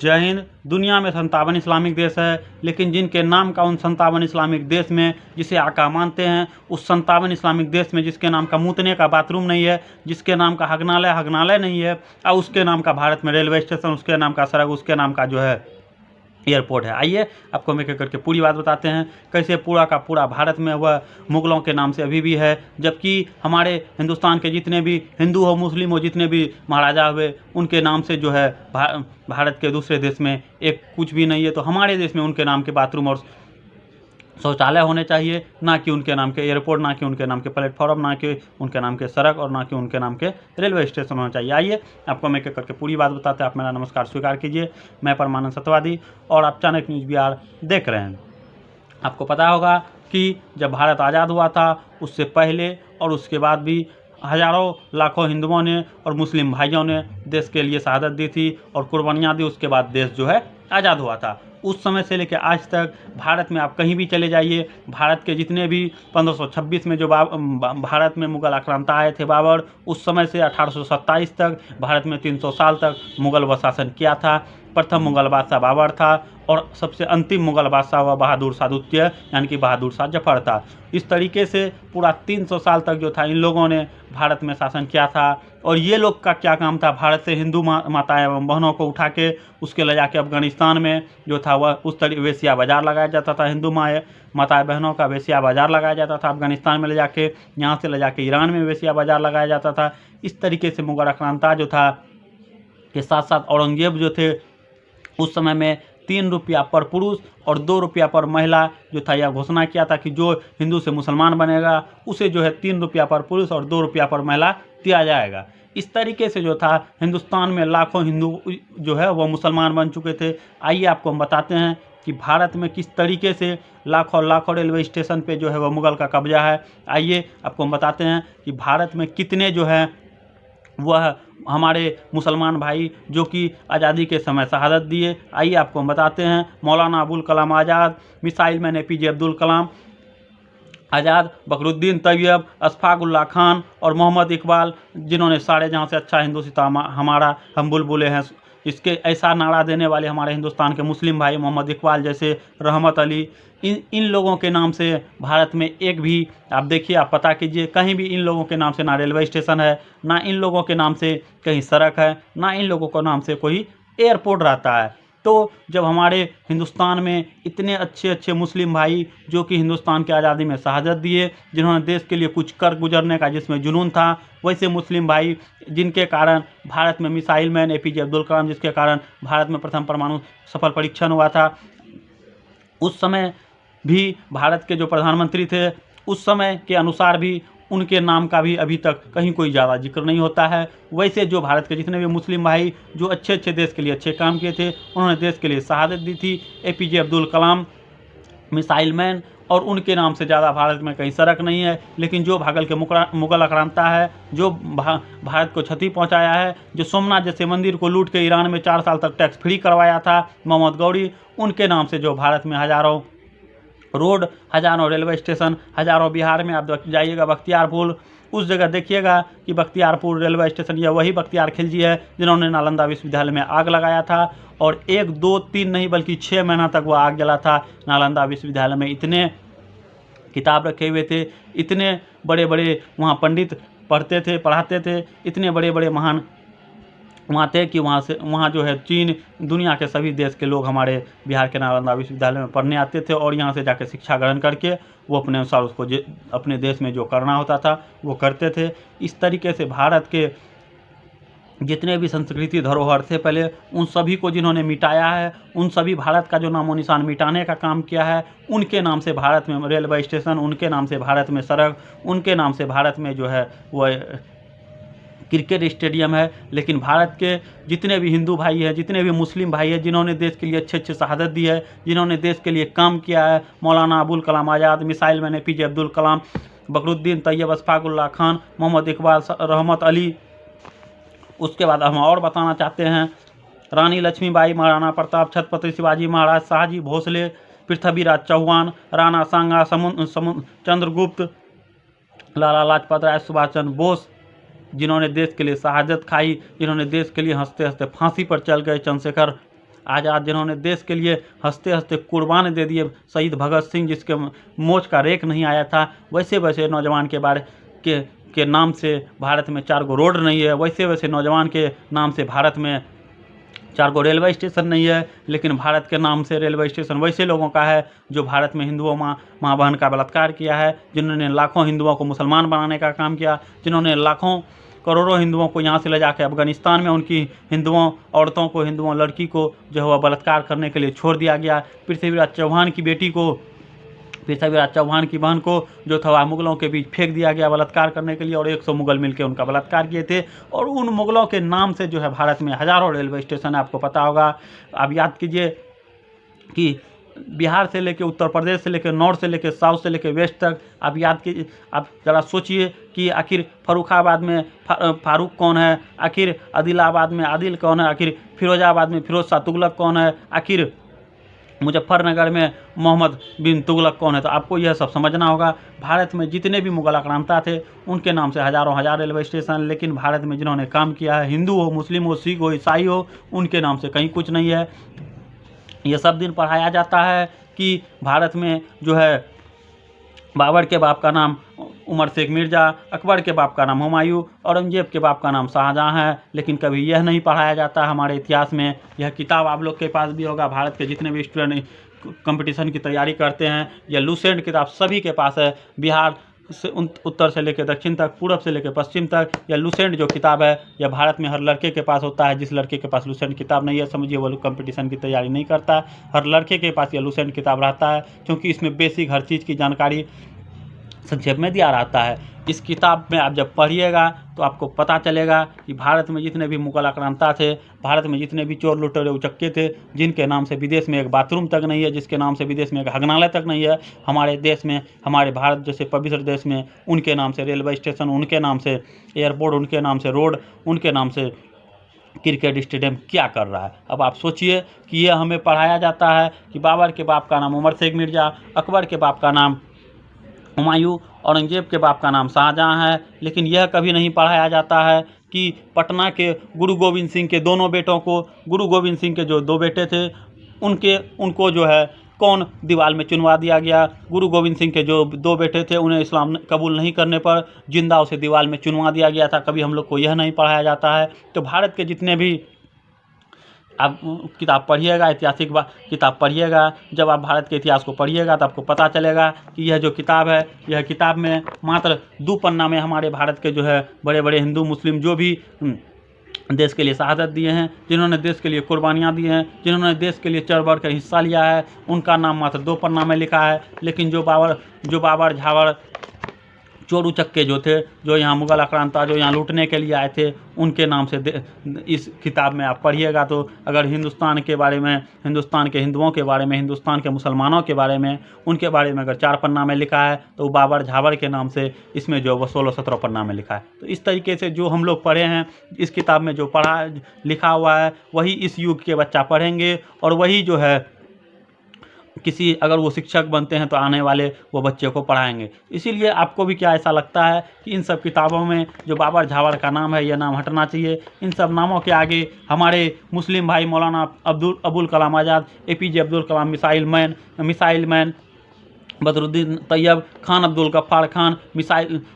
जय हिंद। दुनिया में 57 इस्लामिक देश है, लेकिन जिनके नाम का उन 57 इस्लामिक देश में जिसे आका मानते हैं, उस 57 इस्लामिक देश में जिसके नाम का मूतने का बाथरूम नहीं है, जिसके नाम का हगनालय नहीं है, और उसके नाम का भारत में रेलवे स्टेशन, उसके नाम का सड़क, उसके नाम का जो है एयरपोर्ट है। आइए आपको हम एक एक करके पूरी बात बताते हैं, कैसे पूरा का पूरा भारत में वह मुगलों के नाम से अभी भी है, जबकि हमारे हिंदुस्तान के जितने भी हिंदू हो, मुस्लिम हो, जितने भी महाराजा हुए, उनके नाम से जो है भारत के दूसरे देश में एक कुछ भी नहीं है। तो हमारे देश में उनके नाम के बाथरूम और शौचालय होने चाहिए, ना कि उनके नाम के एयरपोर्ट, ना कि उनके नाम के प्लेटफॉर्म, ना कि उनके नाम के सड़क, और ना कि उनके नाम के रेलवे स्टेशन होना चाहिए। आइए आपको हम एक एक करके पूरी बात बताते हैं। आप मेरा नमस्कार स्वीकार कीजिए। मैं परमानंद सत्यवादी और आप चाणक्य न्यूज़ बिहार देख रहे हैं। आपको पता होगा कि जब भारत आज़ाद हुआ था, उससे पहले और उसके बाद भी हज़ारों लाखों हिंदुओं ने और मुस्लिम भाइयों ने देश के लिए शहादत दी थी और कुर्बानियाँ दी। उसके बाद देश जो है आज़ाद हुआ था। उस समय से लेकर आज तक भारत में आप कहीं भी चले जाइए, भारत के जितने भी 1526 में जो भारत में मुगल आक्रांता आए थे बाबर, उस समय से 1827 तक भारत में 300 साल तक मुगल शासन किया था। प्रथम मुगल बादशाह बाबर था और सबसे अंतिम मुगल बादशाह हुआ बहादुर शाह द्वितीय, यानी कि बहादुर शाह जफर था। इस तरीके से पूरा 300 साल तक जो था इन लोगों ने भारत में शासन किया था। और ये लोग का क्या काम था, भारत से हिंदू माताएं एवं बहनों को उठा के उसके ले जाके अफगानिस्तान में जो था वह उस तरीके वेश्या बाजार लगाया जाता था। हिंदू माताएं बहनों का वेश्या बाजार लगाया जाता था अफगानिस्तान में ले जाके, यहाँ से ले जाके ईरान में वेश्या बाजार लगाया जाता था। इस तरीके से मुगल आक्रांता जो था के साथ साथ औरंगजेब जो थे, उस समय में 3 रुपया पर पुरुष और 2 रुपया पर महिला जो था यह घोषणा किया था कि जो हिंदू से मुसलमान बनेगा उसे जो है 3 रुपया पर पुरुष और 2 रुपया पर महिला दिया जाएगा। इस तरीके से जो था हिंदुस्तान में लाखों हिंदू जो है वह मुसलमान बन चुके थे। आइए आपको हम बताते हैं कि भारत में किस तरीके से लाखों रेलवे स्टेशन पे जो है वह मुगल का कब्जा है। आइए आपको हम बताते हैं कि भारत में कितने जो है वह हमारे मुसलमान भाई जो कि आज़ादी के समय शहादत दिए। आइए आपको हम बताते हैं। Maulana Abul Kalam Azad, missile man APJ Abdul Kalam Azad, बकरुद्दीन Tayyab, Ashfaq Ullah Khan और मोहम्मद इकबाल, जिन्होंने सारे जहाँ से अच्छा हिंदुस्तान हमारा हम बुलबुले हैं, इसके ऐसा नारा देने वाले हमारे हिंदुस्तान के मुस्लिम भाई मोहम्मद इकबाल जैसे, रहमत अली, इन लोगों के नाम से भारत में एक भी आप देखिए, आप पता कीजिए, कहीं भी इन लोगों के नाम से ना रेलवे स्टेशन है, ना इन लोगों के नाम से कहीं सड़क है, ना इन लोगों के नाम से कोई एयरपोर्ट रहता है। तो जब हमारे हिंदुस्तान में इतने अच्छे अच्छे मुस्लिम भाई जो कि हिंदुस्तान की आज़ादी में शहादत दिए, जिन्होंने देश के लिए कुछ कर गुजरने का जिसमें जुनून था, वैसे मुस्लिम भाई जिनके कारण भारत में missile man APJ Abdul Kalam, जिसके कारण भारत में प्रथम परमाणु सफल परीक्षण हुआ था, उस समय भी भारत के जो प्रधानमंत्री थे उस समय के अनुसार भी उनके नाम का भी अभी तक कहीं कोई ज़्यादा जिक्र नहीं होता है। वैसे जो भारत के जितने भी मुस्लिम भाई जो अच्छे अच्छे देश के लिए अच्छे काम किए थे, उन्होंने देश के लिए शहादत दी थी। APJ Abdul Kalam, missile man, और उनके नाम से ज़्यादा भारत में कहीं सड़क नहीं है। लेकिन जो भागल के मुगल आक्रांता है, जो भारत को क्षति पहुंचाया है, जो सोमनाथ जैसे मंदिर को लूट के ईरान में 4 साल तक टैक्स फ्री करवाया था, मोहम्मद गौरी, उनके नाम से जो भारत में हज़ारों रोड, हज़ारों रेलवे स्टेशन, हज़ारों बिहार में आप जाइएगा बख्तियारपुर, उस जगह देखिएगा कि बख्तियारपुर रेलवे स्टेशन, यह वही बख्तियार खिलजी है जिन्होंने नालंदा विश्वविद्यालय में आग लगाया था। और 1, 2, 3 नहीं बल्कि 6 महीना तक वह आग जला था नालंदा विश्वविद्यालय में। इतने किताब रखे हुए थे, इतने बड़े बड़े वहाँ पंडित पढ़ते थे, पढ़ाते थे, इतने बड़े बड़े महान वहाँ थे कि वहाँ जो है चीन, दुनिया के सभी देश के लोग हमारे बिहार के नालंदा विश्वविद्यालय में पढ़ने आते थे और यहाँ से जाकर शिक्षा ग्रहण करके वो अपने अनुसार उसको अपने देश में जो करना होता था वो करते थे। इस तरीके से भारत के जितने भी संस्कृति धरोहर थे पहले, उन सभी को जिन्होंने मिटाया है, उन सभी भारत का जो नामो निशान मिटाने का काम किया है, उनके नाम से भारत में रेलवे स्टेशन, उनके नाम से भारत में सड़क, उनके नाम से भारत में जो है वह क्रिकेट स्टेडियम है। लेकिन भारत के जितने भी हिंदू भाई हैं, जितने भी मुस्लिम भाई हैं, जिन्होंने देश के लिए अच्छे अच्छे शहादत दी है, जिन्होंने देश के लिए काम किया है, Maulana Abul Kalam Azad, missile man APJ Abdul Kalam, बकरुद्दीन Tayyab, Ashfaq Ullah Khan, Mohammad Iqbal, रहमत अली। उसके बाद हम और बताना चाहते हैं, रानी लक्ष्मीबाई, महाराणा प्रताप, छत्रपति शिवाजी महाराज, शाहजी भोसले, पृथ्वीराज चौहान, राणा सांगा, चंद्रगुप्त, लाला लाजपत राय, सुभाष चंद्र बोस, जिन्होंने देश के लिए शहादत खाई, जिन्होंने देश के लिए हंसते हंसते फांसी पर चल गए, चंद्रशेखर आज़ाद, जिन्होंने देश के लिए हंसते हंसते कुर्बान दे दिए, शहीद भगत सिंह जिसके मोच का रेख नहीं आया था, वैसे वैसे नौजवान के बारे के नाम से भारत में 4 गो रोड नहीं है, वैसे वैसे नौजवान के नाम से भारत में 4 गो रेलवे स्टेशन नहीं है। लेकिन भारत के नाम से रेलवे स्टेशन वैसे लोगों का है जो भारत में हिंदुओं माँ बहन का बलात्कार किया है, जिन्होंने लाखों हिंदुओं को मुसलमान बनाने का काम किया, जिन्होंने लाखों करोड़ों हिंदुओं को यहाँ से ले जाकर अफगानिस्तान में उनकी हिंदुओं औरतों को, हिंदुओं लड़की को जो है वह बलात्कार करने के लिए छोड़ दिया गया। पृथ्वीराज चौहान की बेटी को, पृथ्वीराज चौहान की बहन को जो था मुगलों के बीच फेंक दिया गया बलात्कार करने के लिए, और 100 मुगल मिलकर उनका बलात्कार किए थे। और उन मुगलों के नाम से जो है भारत में हज़ारों रेलवे स्टेशन है, आपको पता होगा। आप याद कीजिए कि बिहार से लेकर उत्तर प्रदेश से लेकर नॉर्थ से लेकर साउथ से लेकर वेस्ट तक, आप याद कीजिए, आप ज़रा सोचिए कि आखिर फर्रुखाबाद में फारूक कौन है, आखिर आदिलाबाद में आदिल कौन है, आखिर फिरोजाबाद में फिरोज शाह तुगलक कौन है, आखिर मुजफ्फरनगर में मोहम्मद बिन तुगलक कौन है। तो आपको यह सब समझना होगा। भारत में जितने भी मुगल आक्रांता थे उनके नाम से हज़ारों हजार रेलवे स्टेशन, लेकिन भारत में जिन्होंने काम किया है, हिंदू हो, मुस्लिम हो, सिख हो, ईसाई हो, उनके नाम से कहीं कुछ नहीं है। ये सब दिन पढ़ाया जाता है कि भारत में जो है बाबर के बाप का नाम उमर शेख मिर्ज़ा, अकबर के बाप का नाम हुमायूं, औरंगजेब के बाप का नाम शाहजहाँ है, लेकिन कभी यह नहीं पढ़ाया जाता हमारे इतिहास में। यह किताब आप लोग के पास भी होगा, भारत के जितने भी स्टूडेंट कंपटीशन की तैयारी करते हैं, यह लूसेंट किताब सभी के पास है। बिहार से उत्तर से लेकर दक्षिण तक, पूरब से लेकर पश्चिम तक, यह लूसेंट जो किताब है यह भारत में हर लड़के के पास होता है। जिस लड़के के पास लूसेंट किताब नहीं है, समझिए वो लोग कंपटीशन की तैयारी नहीं करता। हर लड़के के पास यह लूसेंट किताब रहता है, क्योंकि इसमें बेसिक हर चीज़ की जानकारी संक्षेप में दिया रहता है। इस किताब में आप जब पढ़िएगा तो आपको पता चलेगा कि भारत में जितने भी मुगल आक्रांता थे, भारत में जितने भी चोर लुटेरे उचक्के थे, जिनके नाम से विदेश में एक बाथरूम तक नहीं है, जिसके नाम से विदेश में एक हगनालय तक नहीं है, हमारे देश में, हमारे भारत जैसे पवित्र देश में उनके नाम से रेलवे स्टेशन, उनके नाम से एयरपोर्ट, उनके नाम से रोड, उनके नाम से क्रिकेट स्टेडियम क्या कर रहा है। अब आप सोचिए कि यह हमें पढ़ाया जाता है कि बाबर के बाप का नाम उमर शेख मिर्ज़ा, अकबर के बाप का नाम हुमायूं, औरंगजेब के बाप का नाम शाहजहाँ है, लेकिन यह कभी नहीं पढ़ाया जाता है कि पटना के गुरु गोविंद सिंह के दोनों बेटों को, गुरु गोविंद सिंह के जो 2 बेटे थे उनको जो है कौन दीवार में चुनवा दिया गया। गुरु गोविंद सिंह के जो 2 बेटे थे उन्हें इस्लाम कबूल नहीं करने पर जिंदा उसे दीवार में चुनवा दिया गया था। कभी हम लोग को यह नहीं पढ़ाया जाता है। तो भारत के जितने भी आप किताब पढ़िएगा, ऐतिहासिक किताब पढ़िएगा, जब आप भारत के इतिहास को पढ़िएगा तो आपको पता चलेगा कि यह जो किताब है, यह किताब में मात्र 2 पन्ना में हमारे भारत के जो है बड़े बड़े हिंदू मुस्लिम जो भी देश के लिए शहादत दिए हैं, जिन्होंने देश के लिए कुर्बानियाँ दी हैं, जिन्होंने देश के लिए चढ़ बढ़ कर हिस्सा लिया है, उनका नाम मात्र 2 पन्ना में लिखा है। लेकिन जो बाबर झावर चोर उचक्के जो थे, जो यहाँ मुगल आक्रांता जो यहाँ लूटने के लिए आए थे, उनके नाम से इस किताब में आप पढ़िएगा तो अगर हिंदुस्तान के बारे में, हिंदुस्तान के हिंदुओं के बारे में, हिंदुस्तान के मुसलमानों के बारे में, उनके बारे में अगर 4 पन्ना में लिखा है तो वो बाबर झावर के नाम से इसमें जो वो 16-17 पन्ना में लिखा है। तो इस तरीके से जो हम लोग पढ़े हैं, इस किताब में जो लिखा हुआ है वही इस युग के बच्चा पढ़ेंगे, और वही जो है किसी अगर वो शिक्षक बनते हैं तो आने वाले वो बच्चे को पढ़ाएंगे। इसीलिए आपको भी क्या ऐसा लगता है कि इन सब किताबों में जो बाबर झावर का नाम है, यह नाम हटना चाहिए। इन सब नामों के आगे हमारे मुस्लिम भाई Maulana Abul Kalam Azad, APJ Abdul Kalam, missile man, Badruddin Tayyab, Khan Abdul Gaffar Khan,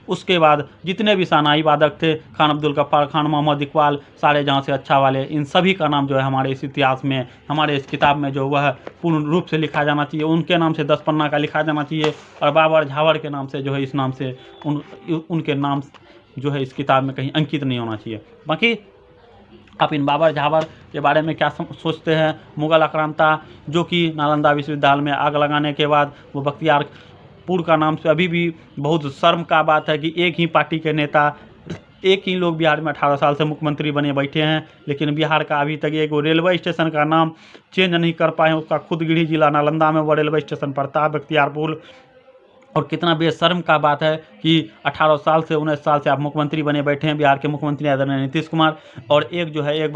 उसके बाद जितने भी सानाई वादक थे, खान अब्दुल गफ्फार खान, मोहम्मद इकबाल, सारे जहाँ से अच्छा वाले, इन सभी का नाम जो है हमारे इस इतिहास में, हमारे इस किताब में जो वह पूर्ण रूप से लिखा जाना चाहिए। उनके नाम से 10 पन्ना का लिखा जाना चाहिए, और बाबर झावर के नाम से जो है इस नाम से उनके नाम जो है इस किताब में कहीं अंकित नहीं होना चाहिए। बाकी आप इन बाबर झावर के बारे में क्या सोचते हैं? मुगल आक्रांता जो कि नालंदा विश्वविद्यालय में आग लगाने के बाद वो बख्तियारपुर का नाम से, अभी भी बहुत शर्म का बात है कि एक ही पार्टी के नेता, एक ही लोग बिहार में 18 साल से मुख्यमंत्री बने बैठे हैं, लेकिन बिहार का अभी तक एक रेलवे स्टेशन का नाम चेंज नहीं कर पाए। उसका खुद गिरिडीह जिला नालंदा में वो रेलवे स्टेशन पड़ता है, बख्तियारपुर। और कितना बेशर्म का बात है कि 18 साल से 19 साल से आप मुख्यमंत्री बने बैठे हैं, बिहार के मुख्यमंत्री आदरणीय नीतीश कुमार, और एक जो है एक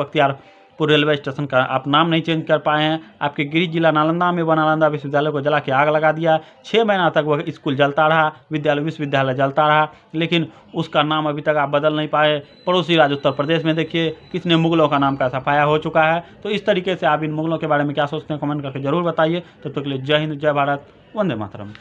पूर्व रेलवे स्टेशन का आप नाम नहीं चेंज कर पाए हैं। आपके गृह जिला नालंदा में बना नालंदा विश्वविद्यालय को जला के आग लगा दिया। 6 महीना तक वह स्कूल जलता रहा, विश्वविद्यालय जलता रहा, लेकिन उसका नाम अभी तक आप बदल नहीं पाए। पड़ोसी राज्य उत्तर प्रदेश में देखिए किसने मुगलों का नाम का सफाया हो चुका है। तो इस तरीके से आप इन मुगलों के बारे में क्या सोचते हैं, कमेंट करके जरूर बताइए। तब तक के लिए जय हिंद, जय भारत, वंदे मातरम।